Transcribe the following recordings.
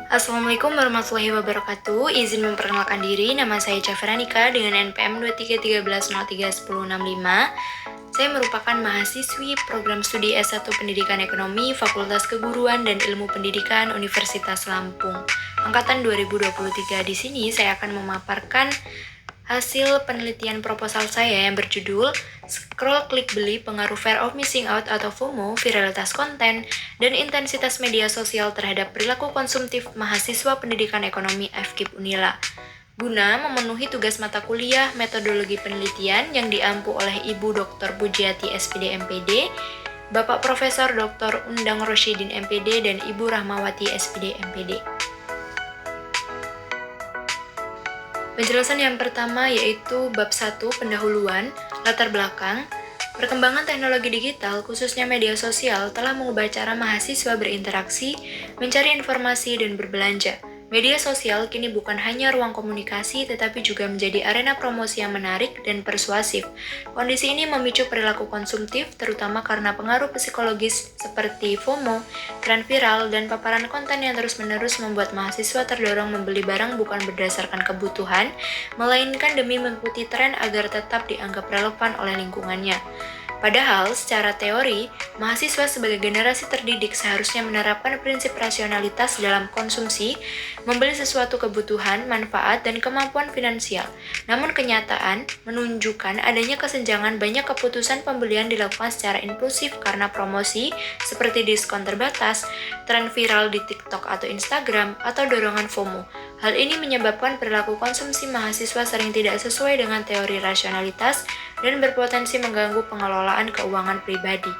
Assalamualaikum warahmatullahi wabarakatuh. Izin memperkenalkan diri, nama saya Chaveranika dengan NPM 2313031065. Saya merupakan mahasiswi program studi S1 Pendidikan Ekonomi Fakultas Keguruan dan Ilmu Pendidikan Universitas Lampung. Angkatan 2023. Di sini saya akan memaparkan hasil penelitian proposal saya yang berjudul Scroll Klik Beli Pengaruh Fear of Missing Out atau FOMO, Viralitas Konten, dan Intensitas Media Sosial terhadap Perilaku Konsumtif Mahasiswa Pendidikan Ekonomi FKIP Unila, guna memenuhi tugas mata kuliah metodologi penelitian yang diampu oleh Ibu Dr. Pujiati SPD MPD, Bapak Profesor Dr. Undang Rosyidin MPD, dan Ibu Rahmawati SPD MPD. Penjelasan yang pertama yaitu bab 1 pendahuluan, latar belakang. Perkembangan teknologi digital, khususnya media sosial, telah mengubah cara mahasiswa berinteraksi, mencari informasi, dan berbelanja. Media sosial kini bukan hanya ruang komunikasi, tetapi juga menjadi arena promosi yang menarik dan persuasif. Kondisi ini memicu perilaku konsumtif, terutama karena pengaruh psikologis seperti FOMO, tren viral, dan paparan konten yang terus-menerus membuat mahasiswa terdorong membeli barang bukan berdasarkan kebutuhan, melainkan demi mengikuti tren agar tetap dianggap relevan oleh lingkungannya. Padahal, secara teori, mahasiswa sebagai generasi terdidik seharusnya menerapkan prinsip rasionalitas dalam konsumsi, membeli sesuatu kebutuhan, manfaat, dan kemampuan finansial. Namun kenyataan menunjukkan adanya kesenjangan, banyak keputusan pembelian dilakukan secara impulsif karena promosi seperti diskon terbatas, tren viral di TikTok atau Instagram, atau dorongan FOMO. Hal ini menyebabkan perilaku konsumsi mahasiswa sering tidak sesuai dengan teori rasionalitas dan berpotensi mengganggu pengelolaan keuangan pribadi.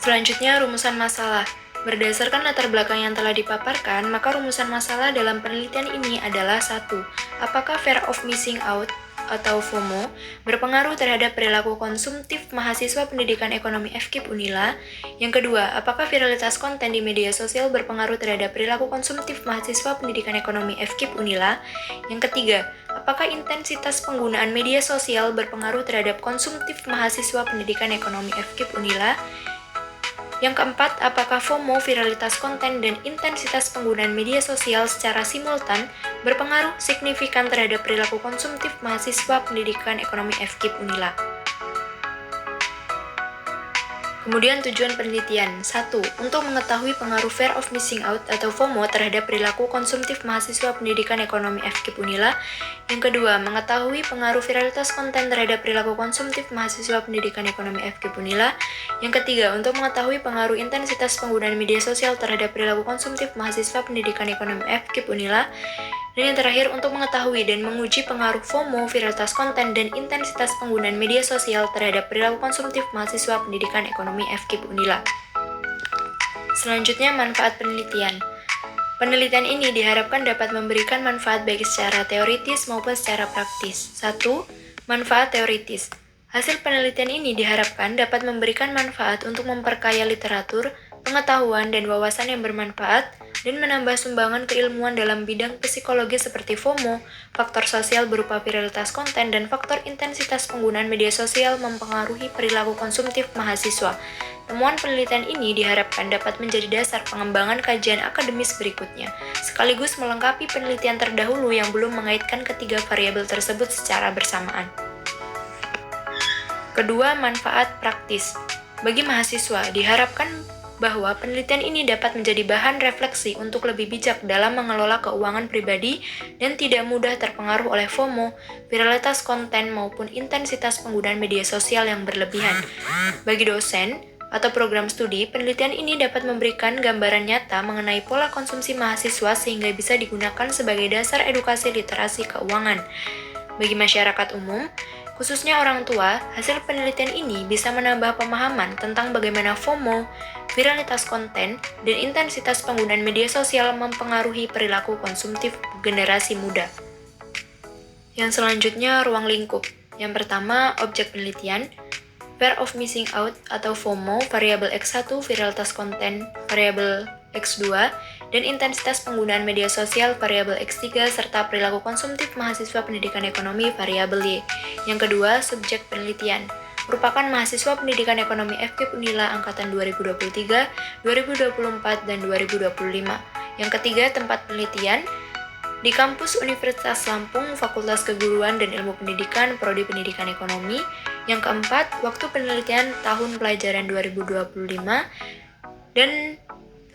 Selanjutnya, rumusan masalah. Berdasarkan latar belakang yang telah dipaparkan, maka rumusan masalah dalam penelitian ini adalah 1. Apakah fear of missing out atau FOMO berpengaruh terhadap perilaku konsumtif mahasiswa pendidikan ekonomi FKIP Unila? Yang kedua, apakah viralitas konten di media sosial berpengaruh terhadap perilaku konsumtif mahasiswa pendidikan ekonomi FKIP Unila? Yang ketiga, apakah intensitas penggunaan media sosial berpengaruh terhadap konsumtif mahasiswa pendidikan ekonomi FKIP Unila? Yang keempat, apakah FOMO, viralitas konten, dan intensitas penggunaan media sosial secara simultan berpengaruh signifikan terhadap perilaku konsumtif mahasiswa pendidikan ekonomi FKIP Unila? Kemudian tujuan penelitian. 1. Untuk mengetahui pengaruh fear of missing out atau FOMO terhadap perilaku konsumtif mahasiswa pendidikan ekonomi FKIP Unila. Yang kedua, mengetahui pengaruh viralitas konten terhadap perilaku konsumtif mahasiswa pendidikan ekonomi FKIP Unila. Yang ketiga, untuk mengetahui pengaruh intensitas penggunaan media sosial terhadap perilaku konsumtif mahasiswa pendidikan ekonomi FKIP Unila. Dan yang terakhir, untuk mengetahui dan menguji pengaruh FOMO, viralitas konten, dan intensitas penggunaan media sosial terhadap perilaku konsumtif mahasiswa pendidikan ekonomi FKIP Unila. Selanjutnya, manfaat penelitian. Penelitian ini diharapkan dapat memberikan manfaat baik secara teoritis maupun secara praktis. 1. Manfaat teoritis. Hasil penelitian ini diharapkan dapat memberikan manfaat untuk memperkaya literatur, pengetahuan, dan wawasan yang bermanfaat, dan menambah sumbangan keilmuan dalam bidang psikologi seperti FOMO, faktor sosial berupa viralitas konten, dan faktor intensitas penggunaan media sosial mempengaruhi perilaku konsumtif mahasiswa. Temuan penelitian ini diharapkan dapat menjadi dasar pengembangan kajian akademis berikutnya, sekaligus melengkapi penelitian terdahulu yang belum mengaitkan ketiga variabel tersebut secara bersamaan. Kedua, manfaat praktis. Bagi mahasiswa, diharapkan bahwa penelitian ini dapat menjadi bahan refleksi untuk lebih bijak dalam mengelola keuangan pribadi dan tidak mudah terpengaruh oleh FOMO, viralitas konten, maupun intensitas penggunaan media sosial yang berlebihan. Bagi dosen atau program studi, penelitian ini dapat memberikan gambaran nyata mengenai pola konsumsi mahasiswa sehingga bisa digunakan sebagai dasar edukasi literasi keuangan. Bagi masyarakat umum, khususnya orang tua, hasil penelitian ini bisa menambah pemahaman tentang bagaimana FOMO, viralitas konten, dan intensitas penggunaan media sosial mempengaruhi perilaku konsumtif generasi muda. Yang selanjutnya, ruang lingkup. Yang pertama, objek penelitian, fear of missing out atau FOMO, variabel X1, viralitas konten, variabel X2, dan intensitas penggunaan media sosial, variabel X3, serta perilaku konsumtif mahasiswa pendidikan ekonomi, variabel Y. Yang kedua, subjek penelitian. merupakan mahasiswa pendidikan ekonomi FKIP Unila angkatan 2023, 2024, dan 2025. Yang ketiga, tempat penelitian di kampus Universitas Lampung, Fakultas Keguruan dan Ilmu Pendidikan, Prodi Pendidikan Ekonomi. Yang keempat, waktu penelitian tahun pelajaran 2025, dan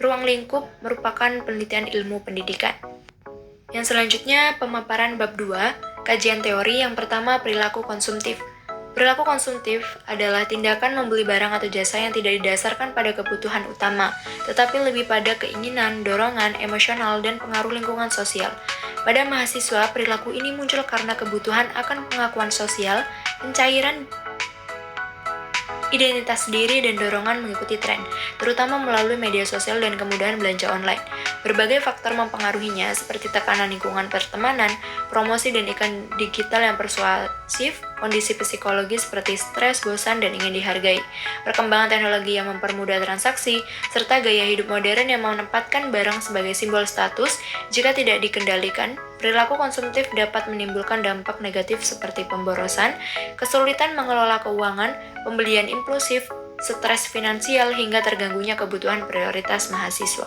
ruang lingkup merupakan penelitian ilmu pendidikan. Yang selanjutnya, pemaparan bab 2, kajian teori. Yang pertama, perilaku konsumtif. Perilaku konsumtif adalah tindakan membeli barang atau jasa yang tidak didasarkan pada kebutuhan utama, tetapi lebih pada keinginan, dorongan, emosional, dan pengaruh lingkungan sosial. Pada mahasiswa, perilaku ini muncul karena kebutuhan akan pengakuan sosial, pencairan identitas diri, dan dorongan mengikuti tren, terutama melalui media sosial dan kemudahan belanja online. Berbagai faktor mempengaruhinya, seperti tekanan lingkungan pertemanan, promosi dan iklan digital yang persuasif, kondisi psikologis seperti stres, bosan, dan ingin dihargai, perkembangan teknologi yang mempermudah transaksi, serta gaya hidup modern yang menempatkan barang sebagai simbol status. Jika tidak dikendalikan, perilaku konsumtif dapat menimbulkan dampak negatif seperti pemborosan, kesulitan mengelola keuangan, pembelian impulsif, stres finansial, hingga terganggunya kebutuhan prioritas mahasiswa.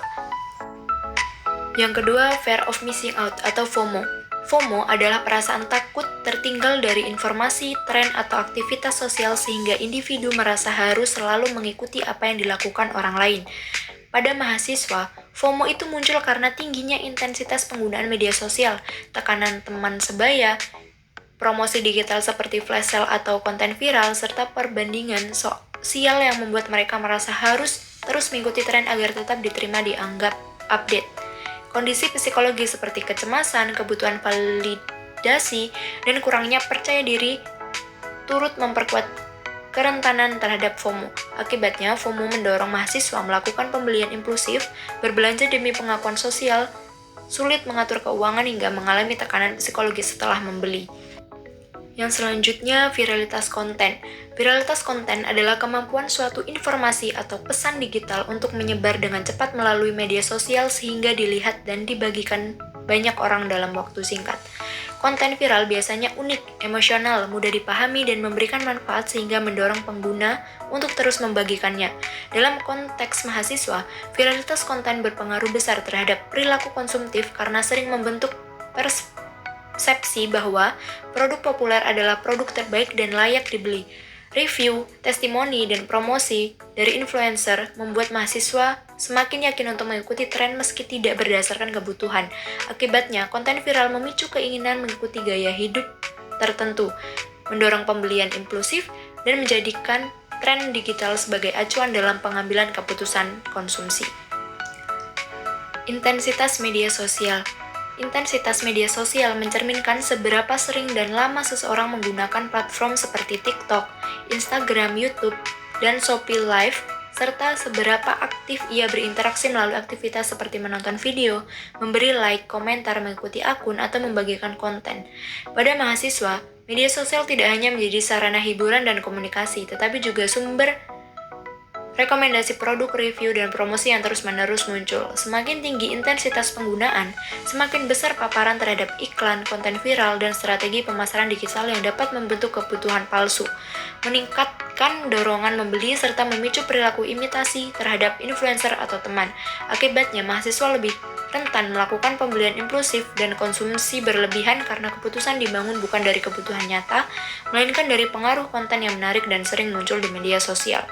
Yang kedua, fear of missing out atau FOMO. FOMO adalah perasaan takut tertinggal dari informasi, tren, atau aktivitas sosial sehingga individu merasa harus selalu mengikuti apa yang dilakukan orang lain. Pada mahasiswa, FOMO itu muncul karena tingginya intensitas penggunaan media sosial, tekanan teman sebaya, promosi digital seperti flash sale atau konten viral, serta perbandingan sosial yang membuat mereka merasa harus terus mengikuti tren agar tetap diterima dianggap update. Kondisi psikologi seperti kecemasan, kebutuhan validasi, dan kurangnya percaya diri turut memperkuat kerentanan terhadap FOMO. Akibatnya, FOMO mendorong mahasiswa melakukan pembelian impulsif, berbelanja demi pengakuan sosial, sulit mengatur keuangan, hingga mengalami tekanan psikologis setelah membeli. Yang selanjutnya, viralitas konten. Viralitas konten adalah kemampuan suatu informasi atau pesan digital untuk menyebar dengan cepat melalui media sosial sehingga dilihat dan dibagikan banyak orang dalam waktu singkat. Konten viral biasanya unik, emosional, mudah dipahami, dan memberikan manfaat sehingga mendorong pengguna untuk terus membagikannya. Dalam konteks mahasiswa, viralitas konten berpengaruh besar terhadap perilaku konsumtif karena sering membentuk persepsi bahwa produk populer adalah produk terbaik dan layak dibeli. Review, testimoni, dan promosi dari influencer membuat mahasiswa semakin yakin untuk mengikuti tren meski tidak berdasarkan kebutuhan. Akibatnya, konten viral memicu keinginan mengikuti gaya hidup tertentu, mendorong pembelian impulsif, dan menjadikan tren digital sebagai acuan dalam pengambilan keputusan konsumsi. Intensitas media sosial. Intensitas media sosial mencerminkan seberapa sering dan lama seseorang menggunakan platform seperti TikTok, Instagram, YouTube, dan Shopee Live, serta seberapa aktif ia berinteraksi melalui aktivitas seperti menonton video, memberi like, komentar, mengikuti akun, atau membagikan konten. Pada mahasiswa, media sosial tidak hanya menjadi sarana hiburan dan komunikasi, tetapi juga sumber rekomendasi produk, review, dan promosi yang terus-menerus muncul. Semakin tinggi intensitas penggunaan, semakin besar paparan terhadap iklan, konten viral, dan strategi pemasaran digital yang dapat membentuk kebutuhan palsu, meningkatkan dorongan membeli, serta memicu perilaku imitasi terhadap influencer atau teman. Akibatnya, mahasiswa lebih rentan melakukan pembelian impulsif dan konsumsi berlebihan karena keputusan dibangun bukan dari kebutuhan nyata, melainkan dari pengaruh konten yang menarik dan sering muncul di media sosial.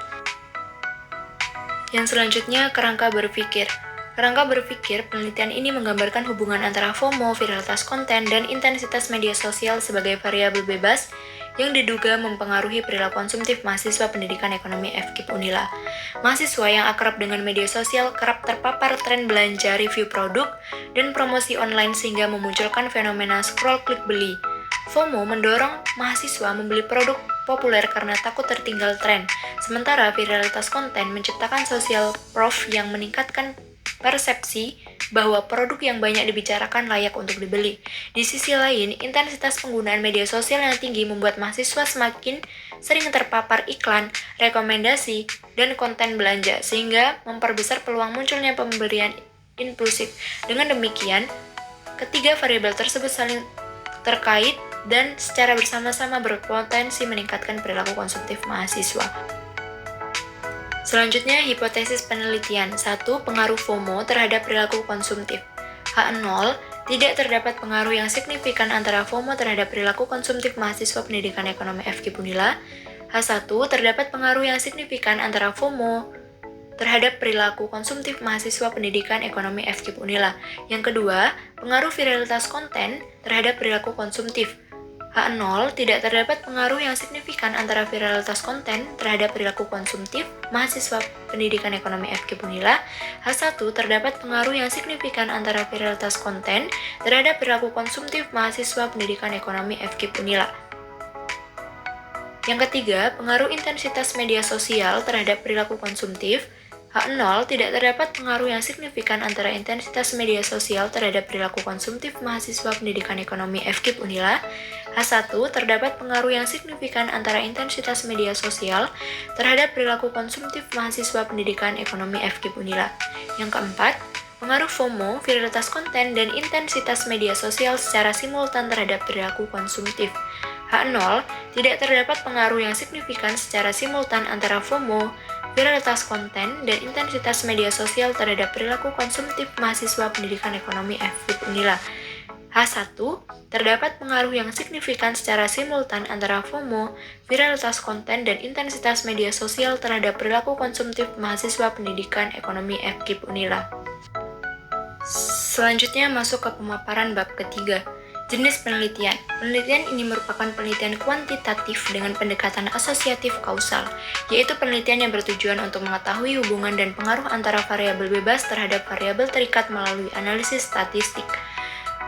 Yang selanjutnya, kerangka berpikir. Kerangka berpikir, penelitian ini menggambarkan hubungan antara FOMO, viralitas konten, dan intensitas media sosial sebagai variabel bebas yang diduga mempengaruhi perilaku konsumtif mahasiswa pendidikan ekonomi FKIP Unila. Mahasiswa yang akrab dengan media sosial kerap terpapar tren belanja, review produk, dan promosi online sehingga memunculkan fenomena scroll klik beli. FOMO mendorong mahasiswa membeli produk populer karena takut tertinggal tren, sementara viralitas konten menciptakan social proof yang meningkatkan persepsi bahwa produk yang banyak dibicarakan layak untuk dibeli. Di sisi lain, intensitas penggunaan media sosial yang tinggi membuat mahasiswa semakin sering terpapar iklan, rekomendasi, dan konten belanja, sehingga memperbesar peluang munculnya pembelian impulsif. Dengan demikian, ketiga variabel tersebut saling terkait dan secara bersama-sama berpotensi meningkatkan perilaku konsumtif mahasiswa. Selanjutnya, hipotesis penelitian. 1. Pengaruh FOMO terhadap perilaku konsumtif. H0. Tidak terdapat pengaruh yang signifikan antara FOMO terhadap perilaku konsumtif mahasiswa pendidikan ekonomi FKIP Unila. H1. Terdapat pengaruh yang signifikan antara FOMO terhadap perilaku konsumtif mahasiswa pendidikan ekonomi FKIP Unila. Yang kedua, pengaruh viralitas konten terhadap perilaku konsumtif. H0. Tidak terdapat pengaruh yang signifikan antara viralitas konten terhadap perilaku konsumtif mahasiswa pendidikan ekonomi FKIP Unila. H1. Terdapat pengaruh yang signifikan antara viralitas konten terhadap perilaku konsumtif mahasiswa pendidikan ekonomi FKIP Unila. Yang ketiga, pengaruh intensitas media sosial terhadap perilaku konsumtif. H0. Tidak terdapat pengaruh yang signifikan antara intensitas media sosial terhadap perilaku konsumtif mahasiswa pendidikan ekonomi FKIP Unila. H1. Terdapat pengaruh yang signifikan antara intensitas media sosial terhadap perilaku konsumtif mahasiswa pendidikan ekonomi FKIP Unila. Yang keempat, pengaruh FOMO, viralitas konten, dan intensitas media sosial secara simultan terhadap perilaku konsumtif. H0. Tidak terdapat pengaruh yang signifikan secara simultan antara FOMO, viralitas konten, dan intensitas media sosial terhadap perilaku konsumtif mahasiswa pendidikan ekonomi FKIP Unila. H1. Terdapat pengaruh yang signifikan secara simultan antara FOMO, viralitas konten, dan intensitas media sosial terhadap perilaku konsumtif mahasiswa pendidikan ekonomi FKIP Unila. Selanjutnya masuk ke pemaparan bab ketiga. Jenis penelitian. Penelitian ini merupakan penelitian kuantitatif dengan pendekatan asosiatif kausal, yaitu penelitian yang bertujuan untuk mengetahui hubungan dan pengaruh antara variabel bebas terhadap variabel terikat melalui analisis statistik.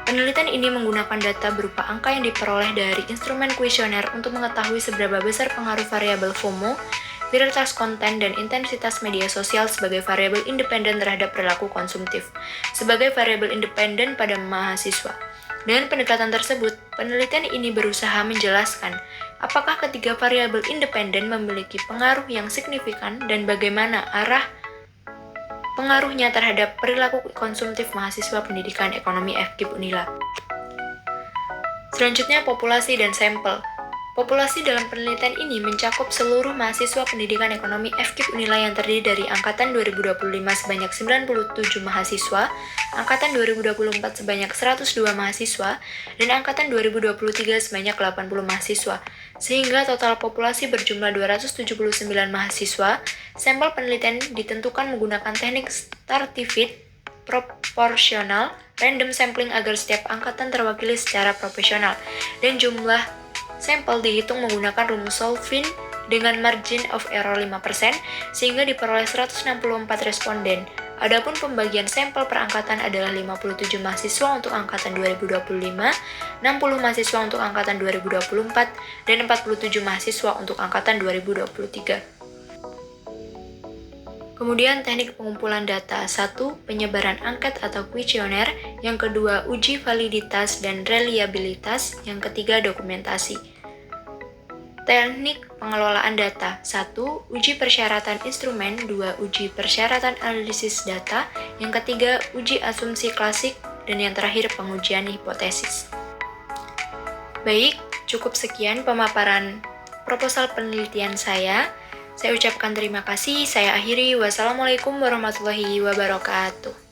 Penelitian ini menggunakan data berupa angka yang diperoleh dari instrumen kuesioner untuk mengetahui seberapa besar pengaruh variabel FOMO, viralitas konten, dan intensitas media sosial sebagai variabel independen terhadap perilaku konsumtif, sebagai variabel independen pada mahasiswa. Dengan pendekatan tersebut, penelitian ini berusaha menjelaskan apakah ketiga variabel independen memiliki pengaruh yang signifikan dan bagaimana arah pengaruhnya terhadap perilaku konsumtif mahasiswa pendidikan ekonomi FKIP Unila. Selanjutnya, populasi dan sampel. Populasi dalam penelitian ini mencakup seluruh mahasiswa pendidikan ekonomi FKIP Unila yang terdiri dari angkatan 2025 sebanyak 97 mahasiswa, angkatan 2024 sebanyak 102 mahasiswa, dan angkatan 2023 sebanyak 80 mahasiswa, sehingga total populasi berjumlah 279 mahasiswa. Sampel penelitian ditentukan menggunakan teknik stratified, proporsional, random sampling agar setiap angkatan terwakili secara proporsional, dan jumlah sampel dihitung menggunakan rumus Solvin dengan margin of error 5%, sehingga diperoleh 164 responden. Adapun pembagian sampel per angkatan adalah 57 mahasiswa untuk angkatan 2025, 60 mahasiswa untuk angkatan 2024, dan 47 mahasiswa untuk angkatan 2023. Kemudian teknik pengumpulan data. 1. Penyebaran angket atau kuesioner. Yang kedua, uji validitas dan reliabilitas. Yang ketiga, dokumentasi. Teknik pengelolaan data. 1. Uji persyaratan instrumen. 2. Uji persyaratan analisis data. Yang ketiga, uji asumsi klasik. Dan yang terakhir, pengujian hipotesis. Baik, cukup sekian pemaparan proposal penelitian saya. Saya ucapkan terima kasih. Saya akhiri. Wassalamualaikum warahmatullahi wabarakatuh.